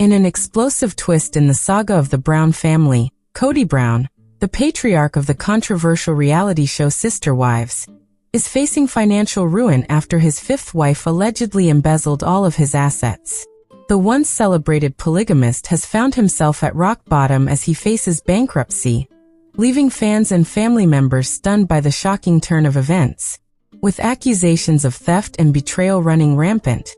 In an explosive twist in the saga of the Brown family, Kody Brown, the patriarch of the controversial reality show Sister Wives, is facing financial ruin after his fifth wife allegedly embezzled all of his assets. The once celebrated polygamist has found himself at rock bottom as he faces bankruptcy, leaving fans and family members stunned by the shocking turn of events. With accusations of theft and betrayal running rampant,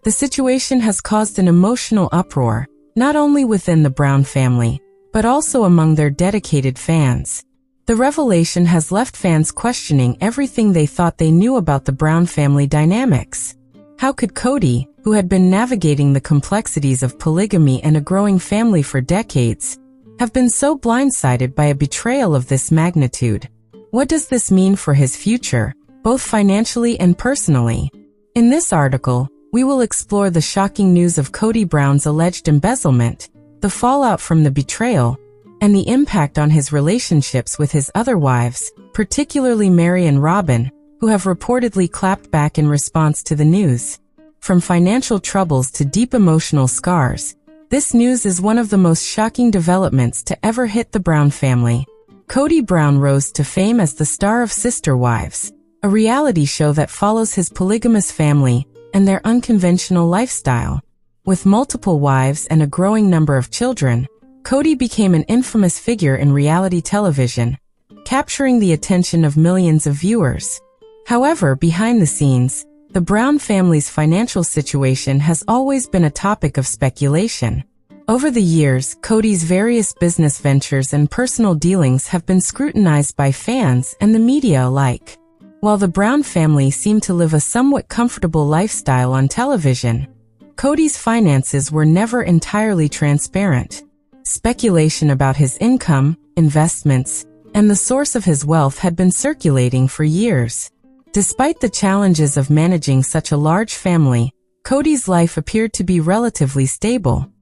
the situation has caused an emotional uproar, not only within the Brown family, but also among their dedicated fans. The revelation has left fans questioning everything they thought they knew about the Brown family dynamics. How could Kody, who had been navigating the complexities of polygamy and a growing family for decades, have been so blindsided by a betrayal of this magnitude? What does this mean for his future, both financially and personally? In this article, we will explore the shocking news of Kody Brown's alleged embezzlement, the fallout from the betrayal, and the impact on his relationships with his other wives, particularly Mary and Robin, who have reportedly clapped back in response to the news. From financial troubles to deep emotional scars, this news is one of the most shocking developments to ever hit the Brown family. Kody Brown rose to fame as the star of Sister Wives, a reality show that follows his polygamous family and their unconventional lifestyle. With multiple wives and a growing number of children, Kody became an infamous figure in reality television, capturing the attention of millions of viewers. However, behind the scenes, the Brown family's financial situation has always been a topic of speculation. Over the years, Kody's various business ventures and personal dealings have been scrutinized by fans and the media alike. While the Brown family seemed to live a somewhat comfortable lifestyle on television, Kody's finances were never entirely transparent. Speculation about his income, investments, and the source of his wealth had been circulating for years. Despite the challenges of managing such a large family, Kody's life appeared to be relatively stable.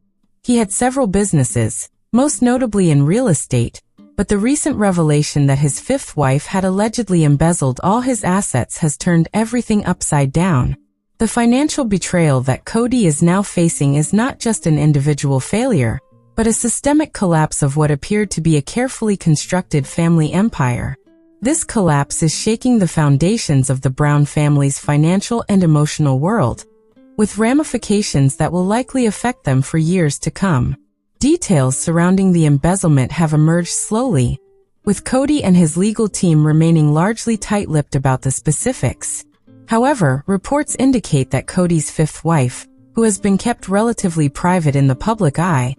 He had several businesses, most notably in real estate, but the recent revelation that his fifth wife had allegedly embezzled all his assets has turned everything upside down. The financial betrayal that Kody is now facing is not just an individual failure, but a systemic collapse of what appeared to be a carefully constructed family empire. This collapse is shaking the foundations of the Brown family's financial and emotional world, with ramifications that will likely affect them for years to come. Details surrounding the embezzlement have emerged slowly, with Kody and his legal team remaining largely tight-lipped about the specifics. However, reports indicate that Kody's fifth wife, who has been kept relatively private in the public eye,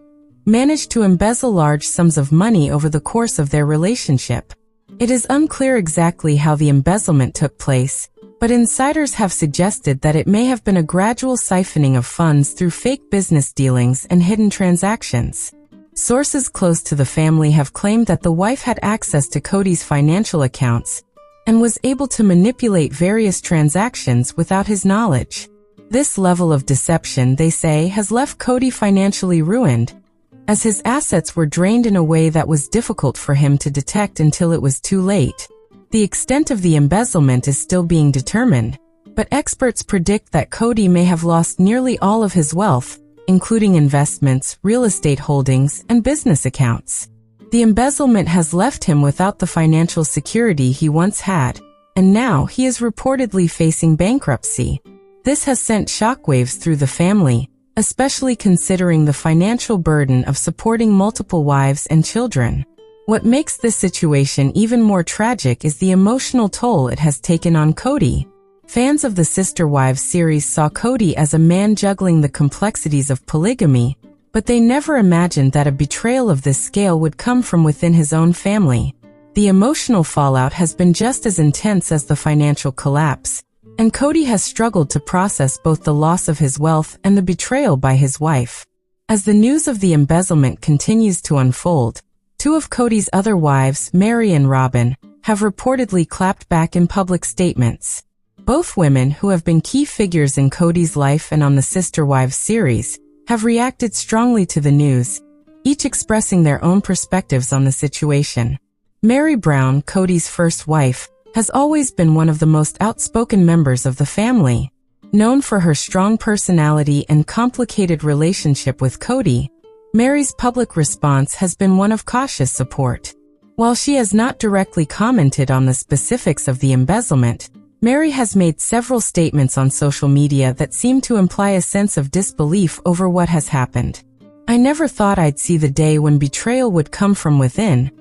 managed to embezzle large sums of money over the course of their relationship. It is unclear exactly how the embezzlement took place, but insiders have suggested that it may have been a gradual siphoning of funds through fake business dealings and hidden transactions. Sources close to the family have claimed that the wife had access to Kody's financial accounts and was able to manipulate various transactions without his knowledge. This level of deception, they say, has left Kody financially ruined, as his assets were drained in a way that was difficult for him to detect until it was too late. The extent of the embezzlement is still being determined, but experts predict that Kody may have lost nearly all of his wealth, including investments, real estate holdings, and business accounts. The embezzlement has left him without the financial security he once had, and now he is reportedly facing bankruptcy. This has sent shockwaves through the family, especially considering the financial burden of supporting multiple wives and children. What makes this situation even more tragic is the emotional toll it has taken on Kody. Fans of the Sister Wives series saw Kody as a man juggling the complexities of polygamy, but they never imagined that a betrayal of this scale would come from within his own family. The emotional fallout has been just as intense as the financial collapse, and Kody has struggled to process both the loss of his wealth and the betrayal by his wife. As the news of the embezzlement continues to unfold, two of Kody's other wives, Mary and Robin, have reportedly clapped back in public statements. Both women, who have been key figures in Kody's life and on the Sister Wives series, have reacted strongly to the news, each expressing their own perspectives on the situation. Mary Brown, Kody's first wife, has always been one of the most outspoken members of the family. Known for her strong personality and complicated relationship with Kody, Mary's public response has been one of cautious support. While she has not directly commented on the specifics of the embezzlement, Mary has made several statements on social media that seem to imply a sense of disbelief over what has happened. "I never thought I'd see the day when betrayal would come from within,"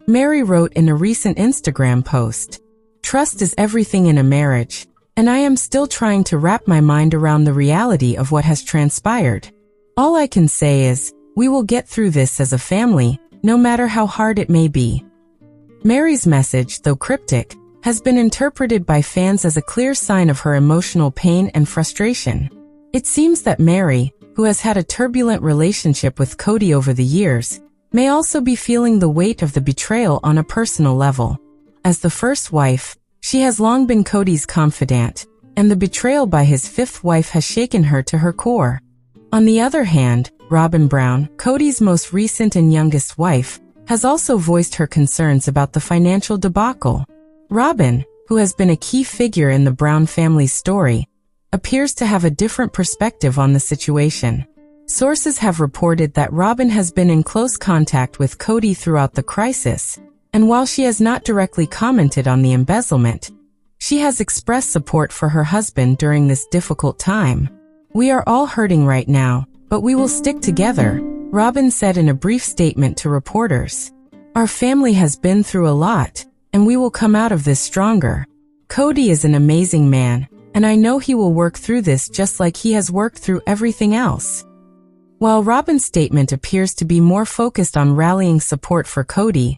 Mary wrote in a recent Instagram post. "Trust is everything in a marriage, and I am still trying to wrap my mind around the reality of what has transpired. All I can say is, we will get through this as a family, no matter how hard it may be." Mary's message, though cryptic, has been interpreted by fans as a clear sign of her emotional pain and frustration. It seems that Mary, who has had a turbulent relationship with Kody over the years, may also be feeling the weight of the betrayal on a personal level. As the first wife, she has long been Kody's confidant, and the betrayal by his fifth wife has shaken her to her core. On the other hand, Robyn Brown, Kody's most recent and youngest wife, has also voiced her concerns about the financial debacle. Robyn, who has been a key figure in the Brown family's story, appears to have a different perspective on the situation. Sources have reported that Robyn has been in close contact with Kody throughout the crisis, and while she has not directly commented on the embezzlement, she has expressed support for her husband during this difficult time. "We are all hurting right now, but we will stick together," Robyn said in a brief statement to reporters. "Our family has been through a lot, and we will come out of this stronger. Kody is an amazing man, and I know he will work through this just like he has worked through everything else." While Robyn's statement appears to be more focused on rallying support for Kody,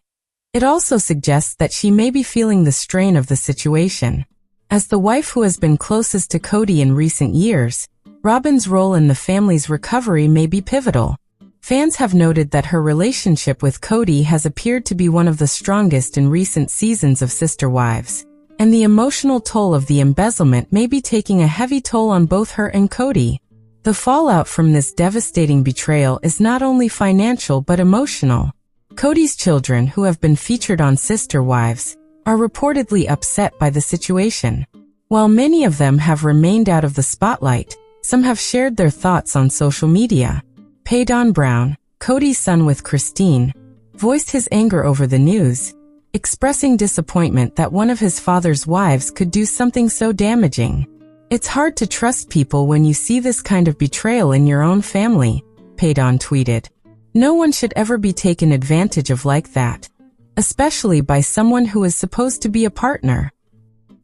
it also suggests that she may be feeling the strain of the situation. As the wife who has been closest to Kody in recent years, Robyn's role in the family's recovery may be pivotal. Fans have noted that her relationship with Kody has appeared to be one of the strongest in recent seasons of Sister Wives, and the emotional toll of the embezzlement may be taking a heavy toll on both her and Kody. The fallout from this devastating betrayal is not only financial but emotional. Kody's children, who have been featured on Sister Wives, are reportedly upset by the situation. While many of them have remained out of the spotlight, some have shared their thoughts on social media. Kody Brown, Kody's son with Christine, voiced his anger over the news, expressing disappointment that one of his father's wives could do something so damaging. "It's hard to trust people when you see this kind of betrayal in your own family," Kody tweeted. "No one should ever be taken advantage of like that, especially by someone who is supposed to be a partner."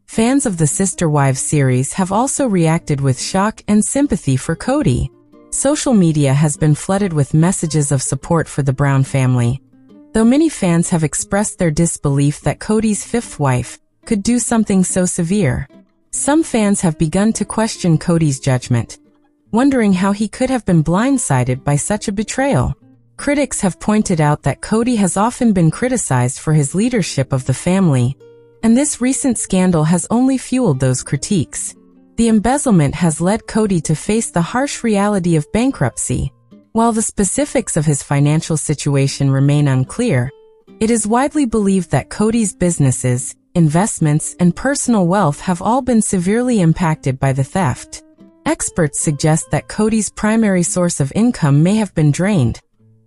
Fans of the Sister Wives series have also reacted with shock and sympathy for Kody. Social media has been flooded with messages of support for the Brown family, though many fans have expressed their disbelief that Kody's fifth wife could do something so severe. Some fans have begun to question Kody's judgment, wondering how he could have been blindsided by such a betrayal. Critics have pointed out that Kody has often been criticized for his leadership of the family, and this recent scandal has only fueled those critiques. The embezzlement has led Kody to face the harsh reality of bankruptcy. While the specifics of his financial situation remain unclear, it is widely believed that Kody's businesses, investments, and personal wealth have all been severely impacted by the theft. Experts suggest that Kody's primary source of income may have been drained,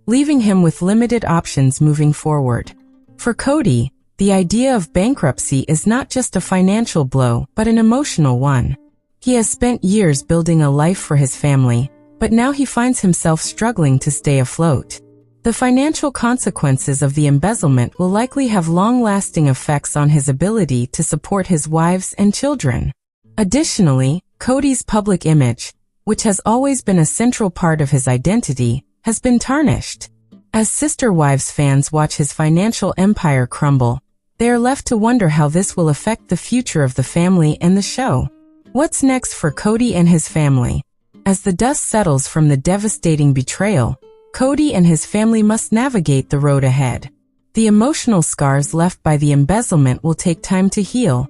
leaving him with limited options moving forward. For Kody, the idea of bankruptcy is not just a financial blow, but an emotional one. He has spent years building a life for his family, but now he finds himself struggling to stay afloat. The financial consequences of the embezzlement will likely have long-lasting effects on his ability to support his wives and children. Additionally, Kody's public image, which has always been a central part of his identity, has been tarnished. As Sister Wives fans watch his financial empire crumble, they are left to wonder how this will affect the future of the family and the show. What's next for Kody and his family? As the dust settles from the devastating betrayal, Kody and his family must navigate the road ahead. The emotional scars left by the embezzlement will take time to heal,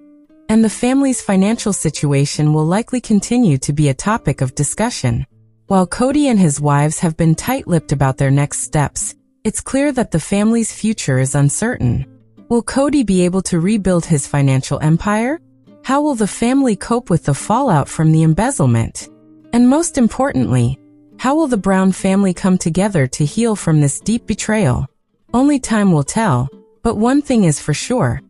and the family's financial situation will likely continue to be a topic of discussion. While Kody and his wives have been tight-lipped about their next steps, it's clear that the family's future is uncertain. Will Kody be able to rebuild his financial empire? How will the family cope with the fallout from the embezzlement? And most importantly, how will the Brown family come together to heal from this deep betrayal? Only time will tell, but one thing is for sure.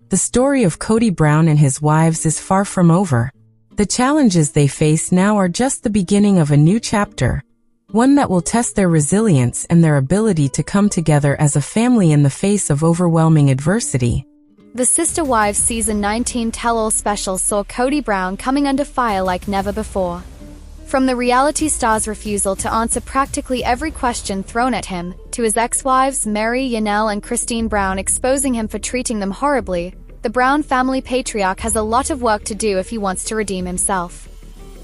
The story of Kody Brown and his wives is far from over. The challenges they face now are just the beginning of a new chapter, one that will test their resilience and their ability to come together as a family in the face of overwhelming adversity. The Sister Wives Season 19 Tell-All special saw Kody Brown coming under fire like never before. From the reality star's refusal to answer practically every question thrown at him, to his ex-wives Mary, Yanel, and Christine Brown exposing him for treating them horribly, the Brown family patriarch has a lot of work to do if he wants to redeem himself.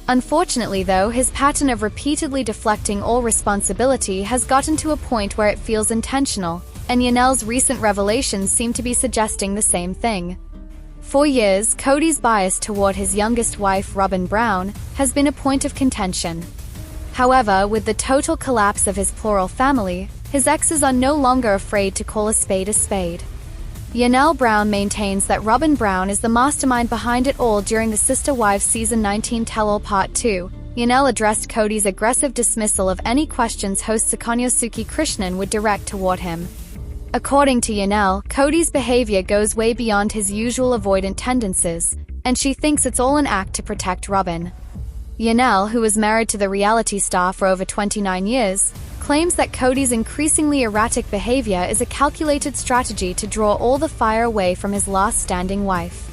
Unfortunately, though, his pattern of repeatedly deflecting all responsibility has gotten to a point where it feels intentional, and Yanel's recent revelations seem to be suggesting the same thing. For years, Kody's bias toward his youngest wife, Robyn Brown, has been a point of contention. However, with the total collapse of his plural family, his exes are no longer afraid to call a spade a spade. Yanel Brown maintains that Robyn Brown is the mastermind behind it all. During the Sister Wives Season 19 Tell-All Part 2, Yanel addressed Kody's aggressive dismissal of any questions host Sukanyosuke Krishnan would direct toward him. According to Yanel, Kody's behavior goes way beyond his usual avoidant tendencies, and she thinks it's all an act to protect Robyn. Yanel, who was married to the reality star for over 29 years, claims that Kody's increasingly erratic behavior is a calculated strategy to draw all the fire away from his last standing wife.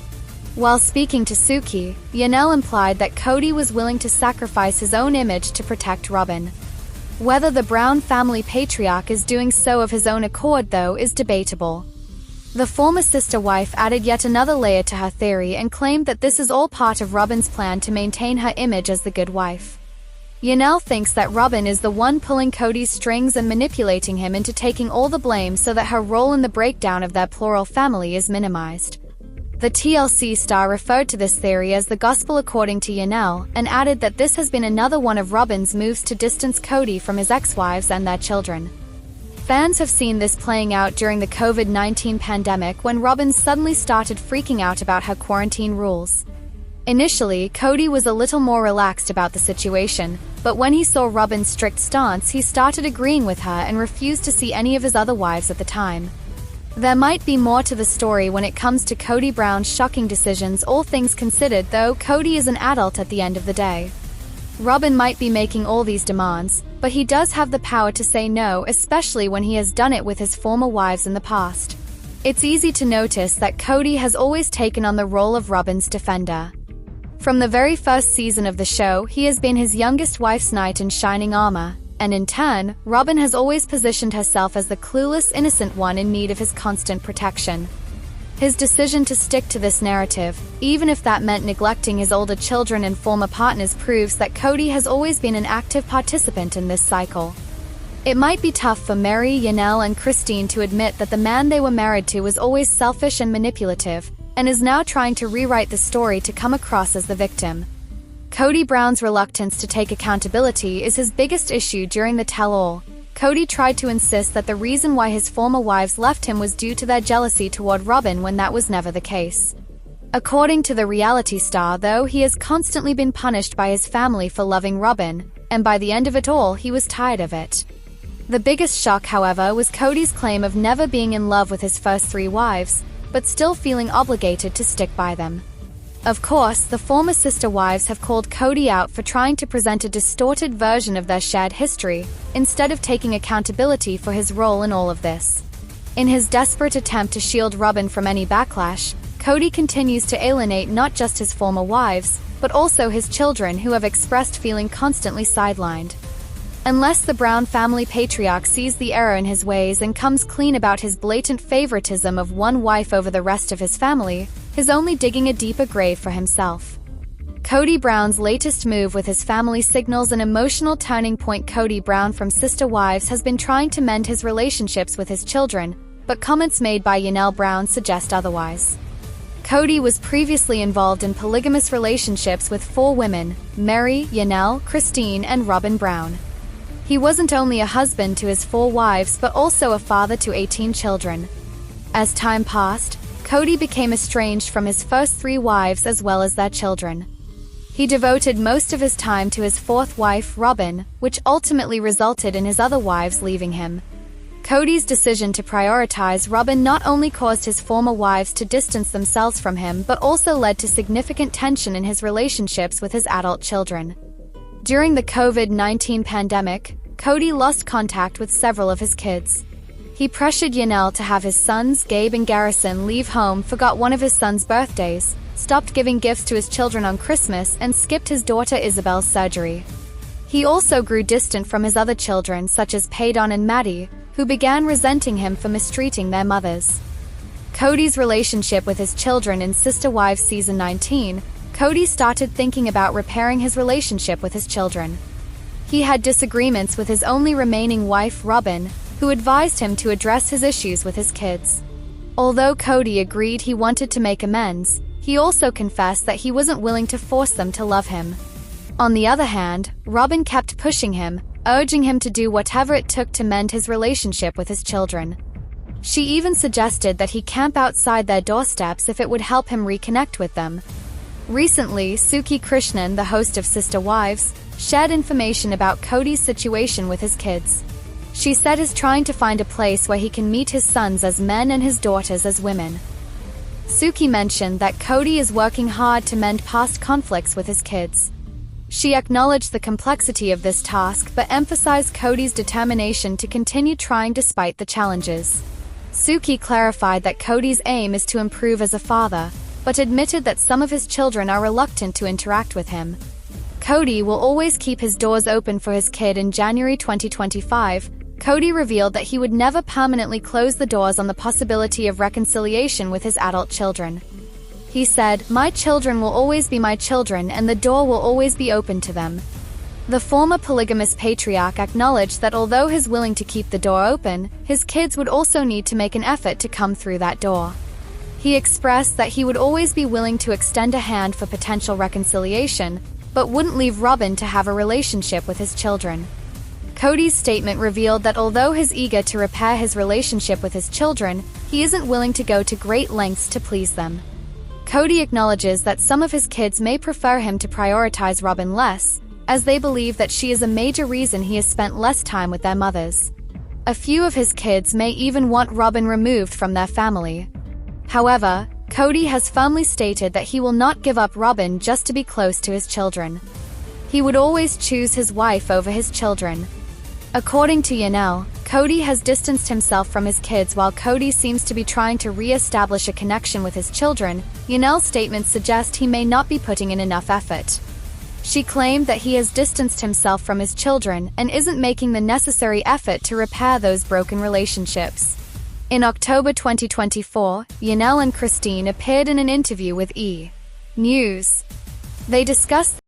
While speaking to Suki, Yanel implied that Kody was willing to sacrifice his own image to protect Robyn. Whether the Brown family patriarch is doing so of his own accord, though, is debatable. The former sister wife added yet another layer to her theory and claimed that this is all part of Robyn's plan to maintain her image as the good wife. Yanel thinks that Robyn is the one pulling Kody's strings and manipulating him into taking all the blame so that her role in the breakdown of their plural family is minimized. The TLC star referred to this theory as the gospel according to Yanel, and added that this has been another one of Robyn's moves to distance Kody from his ex-wives and their children. Fans have seen this playing out during the COVID-19 pandemic when Robyn suddenly started freaking out about her quarantine rules. Initially, Kody was a little more relaxed about the situation, but when he saw Robyn's strict stance, he started agreeing with her and refused to see any of his other wives at the time. There might be more to the story when it comes to Kody Brown's shocking decisions. All things considered, though, Kody is an adult at the end of the day. Robyn might be making all these demands, but he does have the power to say no, especially when he has done it with his former wives in the past. It's easy to notice that Kody has always taken on the role of Robyn's defender. From the very first season of the show, he has been his youngest wife's knight in shining armor, and in turn, Robyn has always positioned herself as the clueless, innocent one in need of his constant protection. His decision to stick to this narrative, even if that meant neglecting his older children and former partners, proves that Kody has always been an active participant in this cycle. It might be tough for Mary, Yanel, and Christine to admit that the man they were married to was always selfish and manipulative, and is now trying to rewrite the story to come across as the victim. Kody Brown's reluctance to take accountability is his biggest issue during the tell-all. Kody tried to insist that the reason why his former wives left him was due to their jealousy toward Robyn, when that was never the case. According to the reality star, though, he has constantly been punished by his family for loving Robyn, and by the end of it all, he was tired of it. The biggest shock, however, was Kody's claim of never being in love with his first 3 wives, but still feeling obligated to stick by them. Of course, the former sister wives have called Kody out for trying to present a distorted version of their shared history, instead of taking accountability for his role in all of this. In his desperate attempt to shield Robyn from any backlash, Kody continues to alienate not just his former wives, but also his children, who have expressed feeling constantly sidelined. Unless the Brown family patriarch sees the error in his ways and comes clean about his blatant favoritism of one wife over the rest of his family, he's only digging a deeper grave for himself. Kody Brown's latest move with his family signals an emotional turning point. Kody Brown from Sister Wives has been trying to mend his relationships with his children, but comments made by Yanel Brown suggest otherwise. Kody was previously involved in polygamous relationships with 4 women: Mary, Yanel, Christine, and Robyn Brown. He wasn't only a husband to his 4 wives, but also a father to 18 children. As time passed, Kody became estranged from his first 3 wives as well as their children. He devoted most of his time to his 4th wife, Robin, which ultimately resulted in his other wives leaving him. Kody's decision to prioritize Robin not only caused his former wives to distance themselves from him but also led to significant tension in his relationships with his adult children. During the COVID-19 pandemic, Kody lost contact with several of his kids. He pressured Yanel to have his sons, Gabe and Garrison, leave home, forgot one of his sons' birthdays, stopped giving gifts to his children on Christmas, and skipped his daughter Isabel's surgery. He also grew distant from his other children, such as Paydon and Maddie, who began resenting him for mistreating their mothers. Kody's relationship with his children in Sister Wives Season 19, Kody started thinking about repairing his relationship with his children. He had disagreements with his only remaining wife, Robin, who advised him to address his issues with his kids. Although Kody agreed he wanted to make amends, he also confessed that he wasn't willing to force them to love him. On the other hand, Robin kept pushing him, urging him to do whatever it took to mend his relationship with his children. She even suggested that he camp outside their doorsteps if it would help him reconnect with them. Recently, Suki Krishnan, the host of Sister Wives, shared information about Kody's situation with his kids. She said he's trying to find a place where he can meet his sons as men and his daughters as women. Suki mentioned that Kody is working hard to mend past conflicts with his kids. She acknowledged the complexity of this task but emphasized Kody's determination to continue trying despite the challenges. Suki clarified that Kody's aim is to improve as a father, but admitted that some of his children are reluctant to interact with him. Kody will always keep his doors open for his kid. In January 2025, Kody revealed that he would never permanently close the doors on the possibility of reconciliation with his adult children. He said, "My children will always be my children and the door will always be open to them." The former polygamous patriarch acknowledged that although he's willing to keep the door open, his kids would also need to make an effort to come through that door. He expressed that he would always be willing to extend a hand for potential reconciliation, but wouldn't leave Robin to have a relationship with his children. Kody's statement revealed that although he's eager to repair his relationship with his children, he isn't willing to go to great lengths to please them. Kody acknowledges that some of his kids may prefer him to prioritize Robin less, as they believe that she is a major reason he has spent less time with their mothers. A few of his kids may even want Robin removed from their family. However, Kody has firmly stated that he will not give up Robin just to be close to his children. He would always choose his wife over his children. According to Yanel, Kody has distanced himself from his kids while Kody seems to be trying to re-establish a connection with his children. Yanel's statements suggest he may not be putting in enough effort. She claimed that he has distanced himself from his children and isn't making the necessary effort to repair those broken relationships. In October 2024, Yanel and Christine appeared in an interview with E! News. They discussed